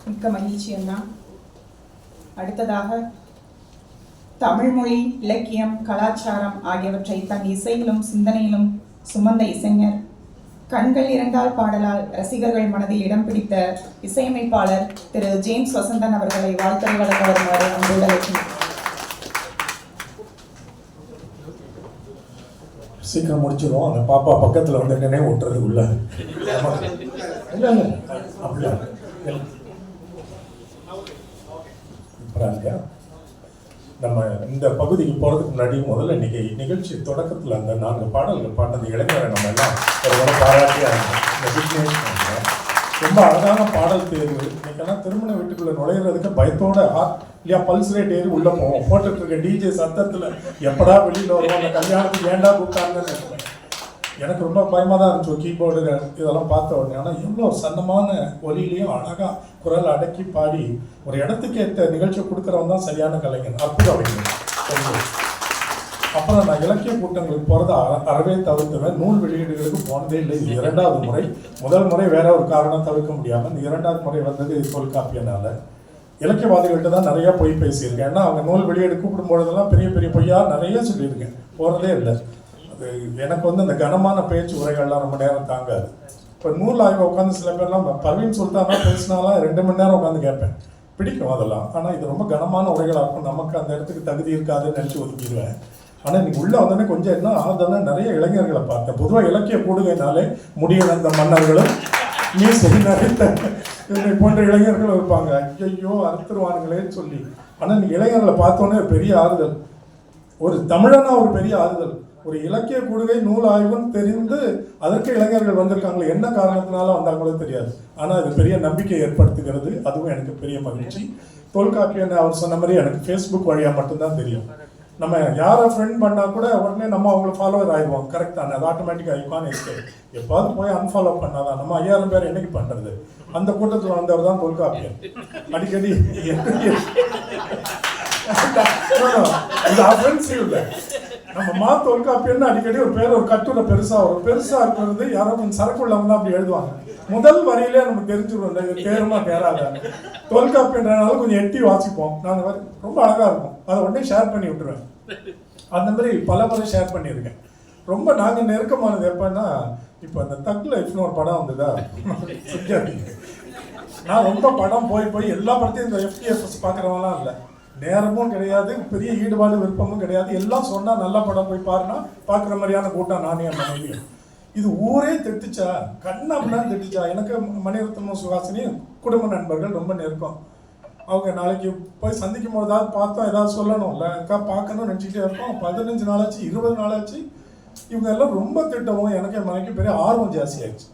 மிக்க மகிழ்ச்சி அண்ணா. அடுத்ததாக தமிழ்மொழி, இலக்கியம், கலாச்சாரம் ஆகியவற்றை தன் இசையிலும் சிந்தனையிலும் சுமந்த இசைஞர், கண்கள் இரண்டால் பாடலால் ரசிகர்கள் மனதில் இடம் பிடித்த இசையமைப்பாளர் திரு ஜேம்ஸ் வசந்தன் அவர்களை வாழ்த்துறை வழங்க வருமாறு அன்போடு அழைக்கின்றேன். சீக்கிரம் முடிச்சிடும். அந்த பாப்பா பக்கத்தில் வந்து என்னன்னே ஓட்டுறது உள்ள அப்படியா. நம்ம இந்த பகுதிக்கு போகிறதுக்கு முன்னாடி முதல்ல இன்னைக்கு நிகழ்ச்சி தொடக்கத்தில் அந்த 4 பாடல்கள் பாடினது இளைஞரை நம்ம எல்லாம் ஒரு பாராட்டியா இருக்கோம். ரொம்ப அழகான பாடல் தேர்வு. இன்னைக்கெல்லாம் திருமண வீட்டுக்குள்ள நுழையிறதுக்கு பயத்தோட இல்லையா பல்ஸ் ரேட் ஏறி உள்ள போவோம். போட்டுட்டு இருக்க டிஜே சத்தத்தில் எப்படா வெளியில் வருவோம், அந்த கல்யாணத்துக்கு ஏண்டா கூப்பிட்டாங்கன்னு நினைக்கிறேன். எனக்கு ரொம்ப பயமாக தான் இருந்துச்சு கீபோர்டு இதெல்லாம் பார்த்த உடனே. ஆனால் எவ்வளோ சன்னமான ஒலியிலையும் அழகாக குரல் அடக்கி பாடி ஒரு இடத்துக்கு ஏற்ற நிகழ்ச்சியை கொடுக்குறவன் தான் சரியான கலைஞர். அற்புதம் வைக்கணும். அப்புறம் நான் இலக்கிய கூட்டங்களுக்கு போகிறத அறவே தவிர்த்துவேன். நூல் வெளியீடுகளுக்கு போனதே இல்லை. இது 2வது முறை. முதல் முறை வேற ஒரு காரணம் தவிர்க்க முடியாமல் இந்த 2வது முறை வந்தது தொல்காப்பியனால. இலக்கியவாதிகள்கிட்ட தான் நிறையா பொய் பேசியிருக்கேன். ஏன்னா அவங்க நூல் வெளியீடு கூப்பிடும் பொழுதெல்லாம் பெரிய பெரிய பொய்யா நிறைய சொல்லியிருக்கேன். போகிறதே இல்லை. அது எனக்கு வந்து அந்த கனமான பேச்சு உரைகள்லாம் ரொம்ப நேரம் தாங்காது. இப்போ நூல் ஆய்வு உட்காந்து சில பேர்லாம் பர்வீன் சுல்தானா பேசினாலாம் 2 மணி நேரம் உட்காந்து கேட்பேன். பிடிக்கும் அதெல்லாம். ஆனால் இது ரொம்ப கனமான உரைகளாக இருக்கும். நமக்கு அந்த இடத்துக்கு தகுதி இருக்காதுன்னு நினச்சி ஒதுக்கிடுவேன். ஆனால் இன்னைக்கு உள்ளே வந்தோடனே கொஞ்சம் என்ன ஆகுதுன்னா நிறைய இளைஞர்களை பார்த்தேன். பொதுவாக இலக்கிய கூடுகைனாலே முடியல மன்னர்களும் மீசை நிறைந்த என்னை போன்ற இளைஞர்கள் இருப்பாங்க. ஐயோ அறுத்துருவானுங்களேன்னு சொல்லி. ஆனால் இன்னைக்கு இளைஞர்களை பார்த்தோன்னே ஒரு பெரிய ஆறுதல். ஒரு தமிழனா ஒரு பெரிய ஆறுதல். ஒரு இலக்கிய கூடுகை நூல் ஆய்வுன்னு தெரிந்து அதற்கு இளைஞர்கள் வந்திருக்காங்களே, என்ன காரணத்தினால வந்தாங்களோ தெரியாது. ஆனால் அது பெரிய நம்பிக்கை ஏற்படுத்துகிறது. அதுவும் எனக்கு பெரிய மகிழ்ச்சி. தொல்காப்பியன் அவர் சொன்ன மாதிரி எனக்கு ஃபேஸ்புக் வழியாக மட்டும்தான் தெரியும். நம்ம யாரை ஃப்ரெண்ட் பண்ணால் கூட உடனே நம்ம அவங்கள ஃபாலோவர் ஆயிடுவோம். கரெக்ட் தானே, அது ஆட்டோமேட்டிக்காக ஐக்கான் எஸ்கேப். எப்பாவது போய் அன்ஃபாலோ பண்ணாதான். நம்ம 5000 பேர் என்னைக்கு பண்ணுறது? அந்த கூட்டத்தில் வந்தவர் தான் தொல்காப்பியன். அடிக்கடி இது அஃபென்சிவ் இல்லை. நம்ம தொல்காப்பியன்னு அடிக்கடி ஒரு பேர் ஒரு கட்டுரை பெருசாக இருக்கிறது யாரோ கொஞ்சம் சரக்கு உள்ளவங்க தான் அப்படி எழுதுவாங்க. முதல் வரியிலே நமக்கு தெரிஞ்சுக்கணும் இது தேருமா தேராதான்னு. தொல்காப்பியன்றனால கொஞ்சம் எட்டி வாசிப்போம். நாங்கள் ரொம்ப அழகாக இருக்கும். அதை உடனே ஷேர் பண்ணி விட்டுருவேன். அந்த மாதிரி பல முறை ஷேர் பண்ணியிருக்கேன். ரொம்ப நாங்கள் நெருக்கமானது எப்பன்னா, இப்போ அந்த தக் லைஃப்னு ஒரு படம் வந்ததா, நான் ரொம்ப படம் போய் எல்லா படத்தையும் இந்த FTFS பார்க்குறவங்களாம் இல்லை. நேரமும் கிடையாது, பெரிய ஈடுபாடு விருப்பமும் கிடையாது. எல்லாம் சொன்னால் நல்ல படம் போய் பாருன்னா பார்க்குற மாதிரியான கூட்டம் நானே என் மனைவியும். இது ஊரே திட்டுச்சா, கண்ணாபின்னு திட்டுச்சா. எனக்கு மணிரத்னம் சுஹாசினி குடும்ப நண்பர்கள் ரொம்ப நெருக்கம். அவங்க நாளைக்கு போய் சந்திக்கும் போதாவது பார்த்தோம் ஏதாவது சொல்லணும்ல, அக்கா பார்க்கணும்னு நினச்சிக்கிட்டே இருக்கோம். 15 நாளாச்சு 20 நாளாச்சு. இவங்க எல்லாம் ரொம்ப திட்டவும் எனக்கு என் மனைக்கு பெரிய ஆர்வம் ஜாஸ்தி ஆயிடுச்சு.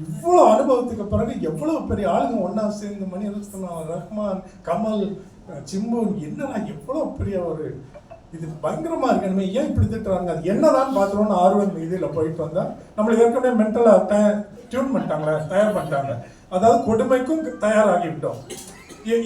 இவ்வளோ அனுபவத்துக்கு பிறகு எவ்வளோ பெரிய ஆளுங்க ஒன்றா சேர்ந்து மணிரத்னம், ரஹ்மான், கமல், சிம்பு, என்னன்னா எவ்வளோ பெரிய ஒரு இது பயங்கரமா இருக்கு. நம்ம ஏன் இப்படி திட்டுறாங்க, அது என்னதான் பார்த்துருவோம்னு ஆர்வம் இதில் போயிட்டு வந்தா நம்மளுக்கு ஏற்கனவே மென்டலாக டியூன் பண்ணிட்டாங்களே, தயார் பண்ணிட்டாங்க. அதாவது கொடுமைக்கும் தயாராகிவிட்டோம்.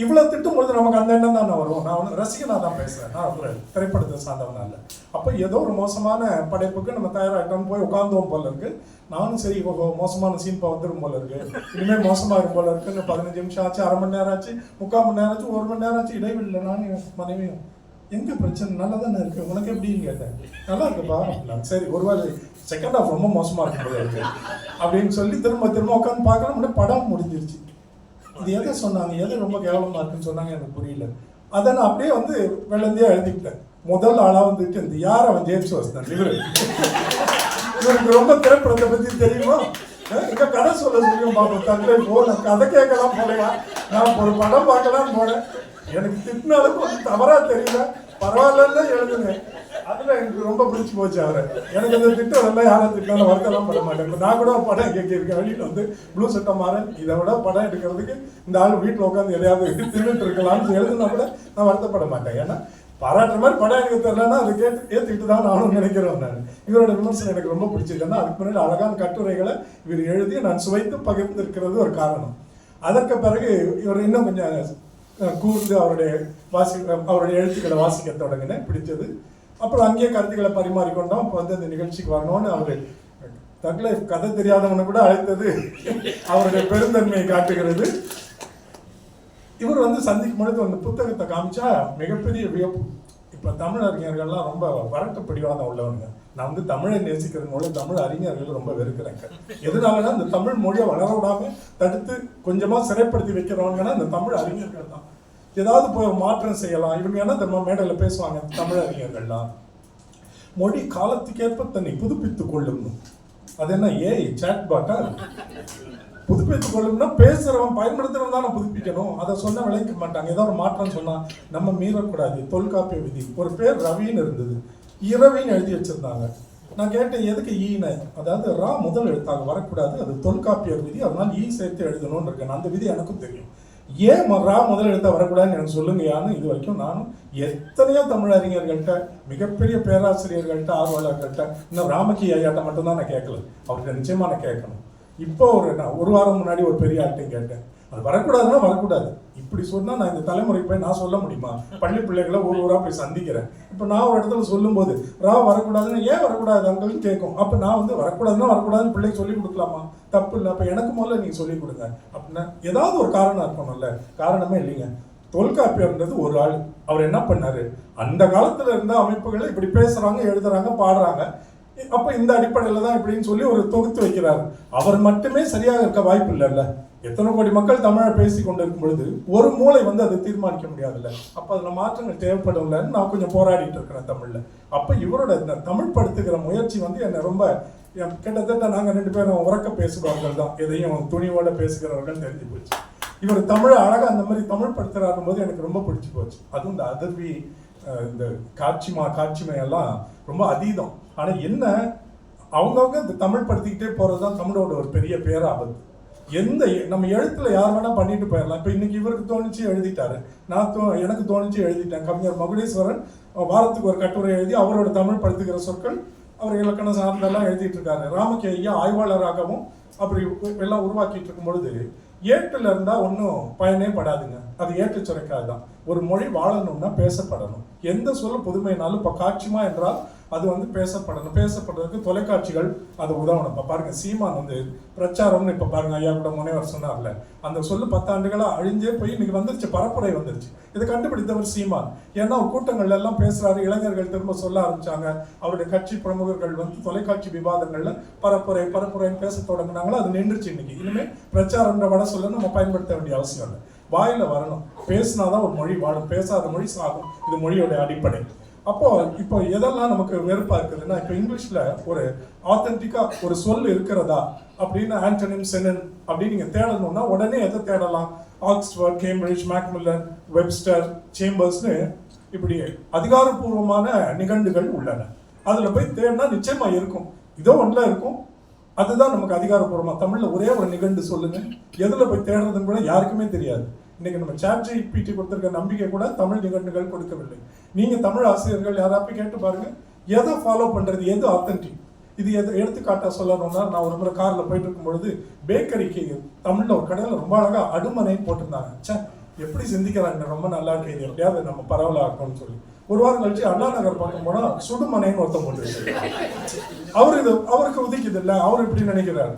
இவ்வளோ திட்டும்பொழுது நமக்கு அந்த எண்ணம் தான் வரும். நான் வந்து ரசிகனாக தான் பேசுகிறேன், நான் ஒரு திரைப்படத்தை சார்ந்தவனால. அப்போ ஏதோ ஒரு மோசமான படைப்புக்கு நம்ம தயாராகிட்டோம்னு போய் உட்காந்தோம் போல இருக்கு. நானும் சரி மோசமான சீன் வந்துடும் போல இருக்கு, இனிமேல் மோசமாக இருக்கும் போல இருக்குன்னு 15 நிமிஷம் ஆச்சு, அரை மணி நேரம் ஆச்சு, 3/4 மணி நேரம் ஆச்சு, 1 மணி நேரம் ஆச்சு. இடைவெளியில் நானும் மனைவியும் எங்கே பிரச்சனை நல்லா தானே இருக்கு, உனக்கு எப்படின்னு கேட்டேன். நல்லா இருக்குப்பா. சரி ஒருவேளை செகண்ட் ஹாஃப் ரொம்ப மோசமாக இருக்கும் போல இருக்கு அப்படின்னு சொல்லி திரும்ப உட்காந்து பார்க்கலாம். படம் முடிஞ்சிருச்சு. இது எதை சொன்னாங்க, எது ரொம்ப கேவலமாக இருக்குன்னு சொன்னாங்க எனக்கு புரியல. அதை நான் அப்படியே வந்து வெள்ளந்தியாக எழுதிக்கிட்டேன். முதல் ஆளாக வந்துட்டு இந்த யார் அவன் ஜேம்ஸ் வசந்தன், இவருக்கு ரொம்ப திரைப்படத்தை பற்றி தெரியுமா, இங்கே கதை சொல்ல சொல்லியும் பார்ப்போம். தங்களை போனேன், கதை கேட்கலாம் போலையா, நான் ஒரு படம் பார்க்கலாம் போனேன். எனக்கு திட்டினாலும் கொஞ்சம் தவறாக தெரியல, பரவாயில்லன்னு எழுதுனேன். அதில் எனக்கு ரொம்ப பிடிச்சி போச்சு அவரை. எனக்கு இந்த திட்டம் எல்லாம் யாரை திட்டாலும் வருத்தலாம் பண்ண மாட்டேன். இப்போ நான் கூட படம் கேட்கிருக்கேன் வெளியில் வந்து ப்ளூ சட்டை மாறன், இதை விட படம் எடுக்கிறதுக்கு இந்த ஆள் வீட்டில் உட்காந்து எதையாவது திருட்டு இருக்கலாம்னு எழுதுனா கூட நான் வருத்தப்பட மாட்டேன். ஏன்னா பாராட்டுற மாதிரி படம் எனக்கு தெரியலன்னா அது ஏற்றுக்கிட்டு தான் நானும் நினைக்கிறேன். நான் இவரோட விமர்சனம் எனக்கு ரொம்ப பிடிச்சிருக்கேன்னா அதுக்கு முன்னாடி அழகான கட்டுரைகளை இவர் எழுதி நான் சுவைத்து பகிர்ந்திருக்கிறது ஒரு காரணம். அதற்கு பிறகு இவர் இன்னும் கொஞ்சம் கூர்ந்து அவருடைய எழுத்துக்களை வாசிக்க தொடங்கினேன், பிடிச்சது. அப்புறம் அங்கேயே கருத்துக்களை பரிமாறிக்கொண்டோம். இப்போ வந்து அந்த நிகழ்ச்சிக்கு வரணும்னு அவர் தக் லைஃப் கதை தெரியாதவனை கூட அழைத்தது அவருடைய பெருந்தன்மையை காட்டுகிறது. இவர் வந்து சந்திக்கும் பொழுது அந்த புத்தகத்தை காமிச்சா மிகப்பெரிய வியப்பு. இப்போ தமிழ் அறிஞர்கள்லாம் ரொம்ப வரட்டு பிடிவாதம் உள்ளவங்க. நான் வந்து தமிழை நேசிக்கிறதுனால தமிழ் அறிஞர்கள் ரொம்ப வெறுக்கிறேங்க. எதனாலனா இந்த தமிழ் மொழியை வளர விடாம தடுத்து கொஞ்சமா சிறைப்படுத்தி வைக்கிறவங்கன்னா இந்த தமிழ் அறிஞர்கள் தான். ஏதாவது போய் மாற்றம் செய்யலாம். இவங்க என்ன தெரியுமா மேடையில் பேசுவாங்க தமிழ் அறிஞர்கள்லாம், மொழி காலத்துக்கேற்ப தன்னை புதுப்பித்துக் கொள்ளும். அது என்ன சாட் பாட்டா? புதுப்பித்துக் கொள்ளும்னா பேசுறவன் பயன்படுத்துறவன் தானே புதுப்பிக்கணும். அதை சொன்ன விளைக்க மாட்டாங்க. ஏதோ ஒரு மாற்றம் சொன்னா நம்ம மீறக்கூடாது. தொல்காப்பிய விதி. ஒரு பேர் ரவின்னு இருந்தது, இரவின்னு எழுதி வச்சிருந்தாங்க. நான் கேட்டேன் எதுக்கு ஈன, அதாவது ரா முதல் எழுத்தாக வரக்கூடாது, அது தொல்காப்பிய விதி, அதனால ஈ சேர்த்து எழுதணும்னு இருக்கேன். அந்த விதி எனக்கும் தெரியும். ஏன் ரா முதல் எழுத்தா வரக்கூடாதுன்னு எனக்கு சொல்லுங்கயான்னு இது வரைக்கும் நானும் எத்தனையோ தமிழ் அறிஞர்கள்ட்ட, மிகப்பெரிய பேராசிரியர்கள்ட்ட, ஆர்வலர்கள்ட்ட, இன்னும் ராமகி ஐயாட்ட மட்டும்தான் நான் கேட்கல. அவர்கிட்ட நிச்சயமா நான் கேட்கணும். இப்போ ஒரு வாரம் முன்னாடி ஒரு பெரிய ஆள்கிட்டையும் கேட்டேன், அது வரக்கூடாதுன்னா வரக்கூடாது. இப்படி சொன்னா நான் இந்த தலைமுறைக்கு போய் நான் சொல்ல முடியுமா? பள்ளி பிள்ளைகளை ஒரு ஊரா போய் சந்திக்கிறேன். இப்போ நான் ஒரு இடத்துல சொல்லும் போது ரா வரக்கூடாதுன்னு ஏன் வரக்கூடாது அங்கன்னு கேட்கும். அப்போ நான் வந்து வரக்கூடாதுன்னா வரக்கூடாதுன்னு பிள்ளைக்கு சொல்லி கொடுக்கலாமா? தப்பு இல்லை. அப்போ எனக்கு முதல்ல நீங்க சொல்லி கொடுங்க அப்படின்னா ஏதாவது ஒரு காரணம் இருக்கணும்ல. காரணமே இல்லைங்க. தொல்காப்பியர்ன்றது ஒரு ஆள். அவர் என்ன பண்ணாரு, அந்த காலத்துல இருந்த அமைப்புகளை இப்படி பேசுறாங்க, எழுதுறாங்க, பாடுறாங்க, அப்ப இந்த அடிப்படையில தான் இப்படின்னு சொல்லி ஒரு தொகுத்து வைக்கிறாரு. அவர் மட்டுமே சரியாக இருக்க வாய்ப்பு இல்லைல்ல. எத்தனை கோடி மக்கள் தமிழை பேசி கொண்டு இருக்கும் பொழுது ஒரு மூளை வந்து அதை தீர்மானிக்க முடியாதுல்ல. அப்ப அதுல மாற்றங்கள் தேவைப்படும்ல. நான் கொஞ்சம் போராடிட்டு இருக்கிறேன் தமிழ்ல. அப்ப இவரோட இந்த தமிழ் படுத்துகிற முயற்சி வந்து என்ன ரொம்ப, கிட்டத்தட்ட நாங்க 2 பேரும் உறக்க பேசுபவர்கள் தான், எதையும் துணிவோட பேசுகிறவர்கள் தெரிஞ்சு போச்சு. இவர் தமிழை அழகா அந்த மாதிரி தமிழ் படுத்துறாரும் போது எனக்கு ரொம்ப பிடிச்சு போச்சு. அதுவும் இந்த அதிர்வி, இந்த காட்சிமை எல்லாம் ரொம்ப அதீதம். ஆனா என்ன, அவங்கவுங்க இந்த தமிழ் படுத்திக்கிட்டே போறதுதான் தமிழோட ஒரு பெரிய பேராபத்து. நம்ம எழுத்துல யார் வேணா பண்ணிட்டு போயிடலாம். இப்ப இன்னைக்கு இவருக்கு தோணிச்சு எழுதிட்டாரு, எனக்கு தோணிச்சு எழுதிட்டேன். கவிஞர் மகுடேஸ்வரன் வாரத்துக்கு ஒரு கட்டுரை எழுதி அவரோட தமிழ் படுத்துகிற சொற்கள் அவர் இலக்கணம் சார்ந்தெல்லாம் எழுதிட்டு இருக்காரு. ராமகி ஐயா ஆய்வாளராகவும் அப்படி எல்லாம் உருவாக்கிட்டு இருக்கும் பொழுது ஏட்டுல இருந்தா ஒன்றும் பயனே படாதுங்க. அது ஏற்று சுரைக்காதுதான். ஒரு மொழி வாழணும்னா பேசப்படணும். எந்த சொல்ல புதுமைனாலும் இப்ப காட்சிமா என்றால் அது வந்து பேசப்படணும். பேசப்படுறதுக்கு தொலைக்காட்சிகள் அது உதவணும். இப்ப பாருங்க சீமான் வந்து பிரச்சாரம்னு இப்ப பாருங்க ஐயா கூட முனைவர் சொன்னார்ல, அந்த சொல்லு 10 ஆண்டுகளா அழிஞ்சே போய் இன்னைக்கு வந்துருச்சு, பரப்புரை வந்துருச்சு. இதை கண்டுபிடித்தவர் சீமான். ஏன்னா கூட்டங்கள்ல எல்லாம் பேசுறாரு, இளைஞர்கள் திரும்ப சொல்ல ஆரம்பிச்சாங்க. அவருடைய கட்சி பிரமுகர்கள் வந்து தொலைக்காட்சி விவாதங்கள்ல பரப்புரைன்னு பேச தொடங்கினாங்களோ அது நின்றுச்சு. இன்னைக்கு இனிமே பிரச்சாரம்ன்ற வட சொல்ல நம்ம பயன்படுத்த வேண்டிய அவசியம் இல்லை. வாயில வரணும், பேசினாதான் ஒரு மொழி வாழும், பேசாத மொழி சாகும். இது மொழியோட அடிப்படை. அப்போ இப்போ எதெல்லாம் நமக்கு வெறுப்பா இருக்குதுன்னா, இப்போ இங்கிலீஷ்ல ஒரு ஆத்தென்டிக்கா ஒரு சொல் இருக்கிறதா அப்படின்னு ஆண்டனிம் செனன் அப்படின்னு நீங்க தேடணும்னா உடனே எதை தேடலாம்? ஆக்ஸ்போர்ட், கேம்பிரிட்ஜ், மேக்மில்லன், வெப்ஸ்டர், சேம்பர்ஸ்னு இப்படி அதிகாரப்பூர்வமான நிகண்டுகள் உள்ளன. அதுல போய் தேடினா நிச்சயமா இருக்கும். இதோ ஒன்றுல இருக்கும். அதுதான் நமக்கு அதிகாரப்பூர்வமா. தமிழ்ல ஒரே ஒரு நிகண்டு சொல்லுங்க, எதுல போய் தேடுறதுன்னு கூட யாருக்குமே தெரியாது. இன்னைக்கு நம்ம ChatGPT கொடுத்திருக்க நம்பிக்கை கூட தமிழ் நிகண்டுகள் கொடுக்கவில்லை. நீங்க தமிழ் ஆசிரியர்கள் யாராவது கேட்டு பாருங்க, எதை ஃபாலோ பண்றது, எது ஆத்தென்டிக். இது எடுத்துக்காட்டா சொல்லணும்னா, நான் ஒரு முறை கார்ல போயிட்டு இருக்கும் பொழுது பேக்கரிக்கு தமிழ்ல ஒரு கடையில ரொம்ப அழகா அடுமனை போட்டிருந்தாங்க. எப்படி சிந்திக்கிறாங்க, ரொம்ப நல்லா இருக்கு, இது எப்படியாவது நம்ம பரவலா இருக்கும்னு சொல்லி. ஒரு வாரம் கழிச்சு அண்ணா நகர் பக்கம் போனா சுடுமனைன்னு ஒருத்தம் போட்டு அவருக்கு உதிக்குது இல்ல, அவர் இப்படி நினைக்கிறாரு.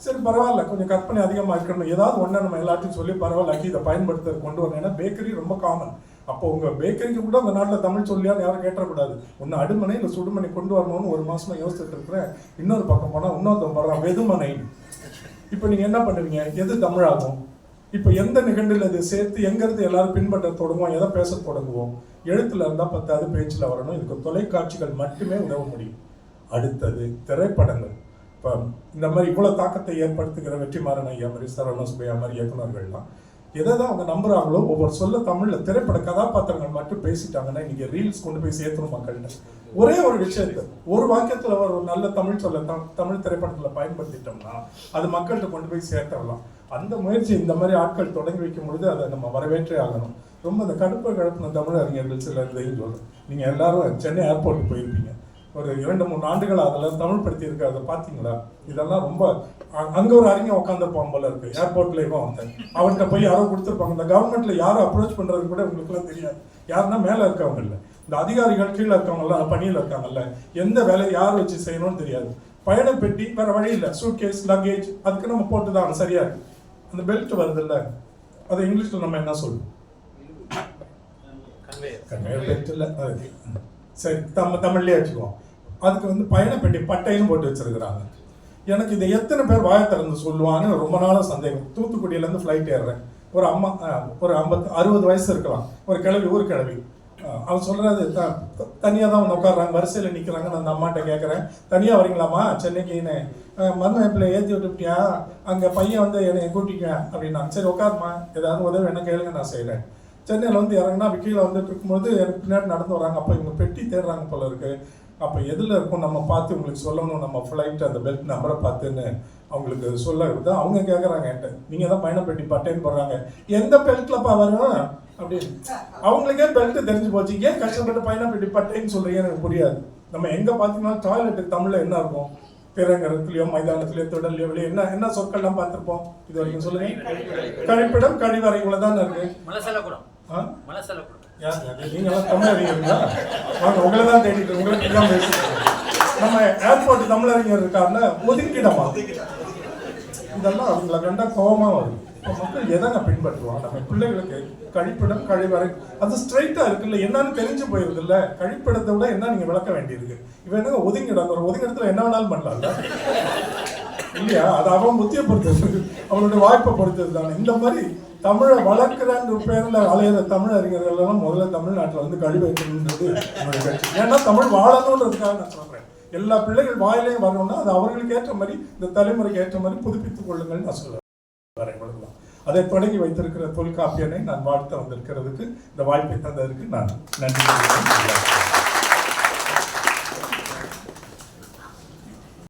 சரி பரவாயில்ல, கொஞ்சம் கற்பனை அதிகமாக இருக்கணும், ஏதாவது ஒன்று நம்ம எல்லாத்தையும் சொல்லி பரவாயில்ல இதை பயன்படுத்த கொண்டு வரணும். ஏன்னா பேக்கரி ரொம்ப காமன். அப்போ உங்க பேக்கரிக்கு கூட உங்க நாட்டில் தமிழ் சொல்லியான்னு யாரும் கேட்டக்கூடாது. ஒன்று அடுமனை இல்லை சுடுமனை கொண்டு வரணும்னு ஒரு மாசமா யோசிச்சுட்டு இருக்கிறேன். இன்னொரு பக்கம் போனா இன்னொருத்தன் வர்றான் வெதுமனை. இப்போ நீங்க என்ன பண்ணுவீங்க? எது தமிழாகும்? இப்போ எந்த நிகண்டில் இது சேர்த்து எங்கிறது எல்லாரும் பின்பற்ற தொடங்குவோம், எதை பேச தொடங்குவோம்? எழுத்துல இருந்தா 10வது பேச்சுல வரணும். இதுக்கு தொலைக்காட்சிகள் மட்டுமே உதவ முடியும். அடுத்தது திரைப்படங்கள். இப்போ இந்த மாதிரி இவ்வளவு தாக்கத்தை ஏற்படுத்துகிற வெற்றிமாறன் ஐயா மாதிரி, சரவண சுப்பையா மாதிரி இயக்குநர்கள்லாம் எதைதான் அவங்க நம்புறாங்களோ ஒவ்வொரு சொல்ல தமிழ்ல திரைப்பட கதாபாத்திரங்கள் மட்டும் பேசிட்டாங்கன்னா இன்னைக்கு ரீல்ஸ் கொண்டு போய் சேர்த்தணும் மக்கள்கிட்ட. ஒரே ஒரு விஷயத்த ஒரு வாக்கியத்துல ஒரு நல்ல தமிழ் சொல்ல தமிழ் திரைப்படத்துல பயன்படுத்திட்டோம்னா அது மக்கள்கிட்ட கொண்டு போய் சேர்த்தரலாம். அந்த முயற்சி இந்த மாதிரி ஆட்கள் தொடங்கி வைக்கும் பொழுது அதை நம்ம வரவேற்றே ஆகணும். ரொம்ப இந்த கடுப்பை கலப்பின தமிழ் அறிஞர்கள் சிலர் இதையும் சொல்றோம். நீங்க எல்லாரும் சென்னை ஏர்போர்ட் போயிருப்பீங்க, ஒரு 2-3 ஆண்டுகள் அதில் தமிழ் படுத்தி இருக்கு, அதை பார்த்தீங்களா? இதெல்லாம் ரொம்ப அங்க ஒரு அறிஞர் உட்காந்துருப்பான் போல இருக்கு ஏர்போர்ட்லயும். அவர்கிட்ட போய் யாரோ கொடுத்துருப்பாங்க. இந்த கவர்மெண்ட்ல யாரும் அப்ரோச் பண்றது கூட உங்களுக்கு எல்லாம் தெரியாது. யாருன்னா மேல இருக்கவங்க இல்லை, இந்த அதிகாரிகள் கீழே இருக்கவங்க எல்லாம் பணியில் இருக்காங்கல்ல, எந்த வேலையை யார் வச்சு செய்யணும்னு தெரியாது. பயண பெட்டி வேற வழி இல்லை, சூட் கேஸ் லக்கேஜ் அதுக்கு நம்ம போட்டுதான் சரியா இருக்கு. அந்த பெல்ட் வருது இல்ல, அதை இங்கிலீஷில் நம்ம என்ன சொல்லுவோம்? கன்வேயர் பெல்ட் இல்லை, அது சரி தமிழ்லேயே வச்சுக்குவோம். அதுக்கு வந்து பயணப்பெட்டி பட்டைன்னு போட்டு வச்சிருக்கிறாங்க. எனக்கு இதை எத்தனை பேர் வாயை திறந்து சொல்லுவான்னு ரொம்ப நாளாக சந்தேகம். தூத்துக்குடியிலேருந்து ஃப்ளைட் ஏறுறேன். ஒரு அம்மா ஒரு 60 வயசு இருக்கலாம், ஒரு கிழவி, ஊர் கிழவி. அவன் சொல்கிறது தனியாக தான் வந்து உட்காடுறாங்க, வரிசையில் நிற்கிறாங்க. நான் அந்த அம்மாட்ட கேட்குறேன், தனியாக வரீங்களாம்மா சென்னைக்குன்னு? மருமப்பில் ஏற்றி விட்டுப்பிட்டியா? அங்கே பையன் வந்து என்னை கூட்டிக்குவேன் அப்படின்னா. சரி உட்காருமா, ஏதாவது உதவி என்ன கேளுங்க, நான் செய்கிறேன். சென்னையில் வந்து இறங்கினா கீழே வந்துட்டு இருக்கும்போது எனக்கு பின்னாடி நடந்து வராங்க. அப்போ இவங்க பெட்டி தேடுறாங்க போல இருக்கு. அப்போ எதில் இருக்கும் நம்ம பார்த்து உங்களுக்கு சொல்லணும், நம்ம ஃப்ளைட் அந்த பெல்ட் நம்பரை பார்த்துன்னு அவங்களுக்கு சொல்ல தான் அவங்க கேட்குறாங்க என்கிட்ட. நீங்கள் தான் பயணப்பெட்டி பட்டேன்னு போடுறாங்க, எந்த பெல்ட்லப்பா வரும் அப்படின்னு. அவங்களுக்கே பெல்ட்டு தெரிஞ்சு போச்சு, ஏன் கஷ்டப்பட்டு பயணப்பெட்டி பட்டேன்னு சொல்கிறீங்க எனக்கு புரியாது. நம்ம எங்கே பார்த்தீங்கன்னா டாய்லெட்டுக்கு தமிழில் என்ன இருக்கும்? திரையரங்கத்துலையோ மைதானத்துலையோ திடல்லையோ வெளியே என்ன சொற்கள்லாம் பார்த்துருப்போம் இது வரைக்கும் சொல்லுங்க? கழிப்பிடம், கழிவறை, இவ்வளோதான் இருக்கு. நீங்களாம் தமிழ் அறிஞர்களா? வாங்க, உங்களை தான் தேடிட்டு உங்களுக்கு தான் பேசுகிறேன். நம்ம ஏர்போர்ட் தமிழறிஞர் இருக்காருன்னா ஒதுக்கிடமா, இதெல்லாம் அவங்களை கண்டா கோபமா வருது. இப்போ மக்கள் எதாங்க பின்பற்றுவாங்க? நம்ம பிள்ளைகளுக்கு கழிப்பிடம், கழிவறை அது ஸ்ட்ரைட்டா இருக்குல்ல, என்னன்னு தெரிஞ்சு போயிருது இல்ல. கழிப்பிடத்தை விட என்ன நீங்க விளக்க வேண்டியிருக்கு? இவன் என்னங்க ஒதுங்கிடம், ஒரு ஒதுங்கிடத்துல என்ன வேணாலும் பண்ணலாம்ல இல்லையா? அது அவன் புத்தியை பொறுத்தது, அவனுடைய வாய்ப்பை பொறுத்தது தானே. இந்த மாதிரி தமிழை வளர்க்கிறான்ற பேர்ல அலையிற தமிழ் அறிஞர்கள் எல்லாம் முதல்ல தமிழ்நாட்டில் வந்து கழிவு வைக்கணுன்றது என்னுடைய கட்சி. ஏன்னா தமிழ் வாழணுன்றதுக்காக நான் சொல்றேன். எல்லா பிள்ளைகள் வாயிலையும் வரணும்னா அது அவர்களுக்கு ஏற்ற மாதிரி, இந்த தலைமுறைக்கு ஏற்ற மாதிரி புதுப்பித்துக் கொள்ளுங்கள் நான் சொல்லுவேன். அதை தொடங்கி வைத்திருக்கிற தொல்காப்பியனை நான் வாழ்த்த வந்திருக்கிறதுக்கு, இந்த வாய்ப்பை தந்ததற்கு நான் நன்றி.